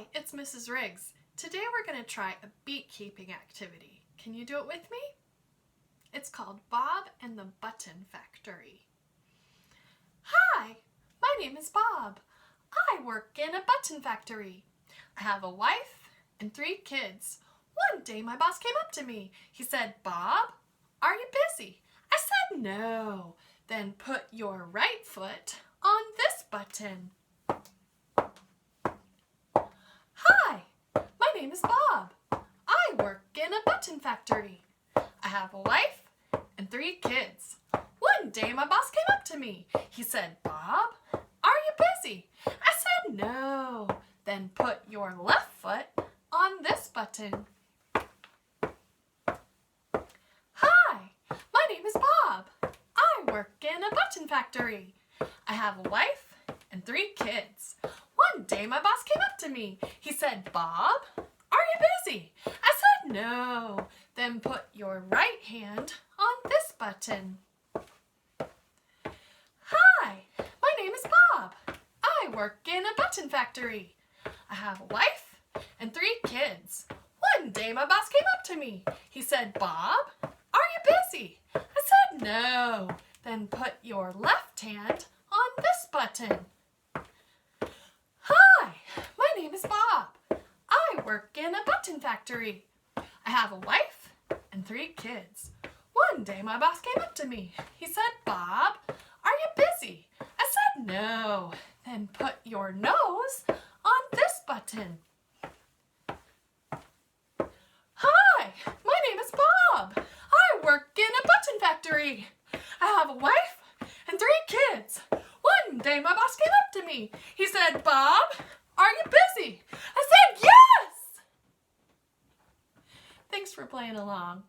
Hi, it's Mrs. Riggs. Today we're going to try a beekeeping activity. Can you do it with me? It's called Bob and the Button Factory. Hi, my name is Bob. I work in a button factory. I have a wife and 3 kids. One day my boss came up to me. He said, "Bob, are you busy?" I said, "No." Then put your right foot on this button. Hi, my name is Bob. I work in a button factory. I have a wife and 3 kids. One day my boss came up to me. He said, "Bob, are you busy?" I said, "No." Then put your left foot on this button. Hi, my name is Bob. I work in a button factory. I have a wife and 3 kids. One day my boss came up to me. He said, "Bob, are you busy?" I said, "No." Then put your right hand on this button. Hi, my name is Bob. I work in a button factory. I have a wife and 3 kids. One day my boss came up to me. He said, "Bob, are you busy?" I said, "No." Then put your left hand on this button. Hi, my name is Bob. I work in a button factory. I have a wife and 3 kids. One day my boss came up to me. He said, "Bob, are you busy?" I said, "No." Then put your nose on this button. Hi, my name is Bob. I work in a button factory. I have a wife and 3 kids. One day my boss came up to me. He said, "Bob, are you busy?" I said, "Yes!" Thanks for playing along.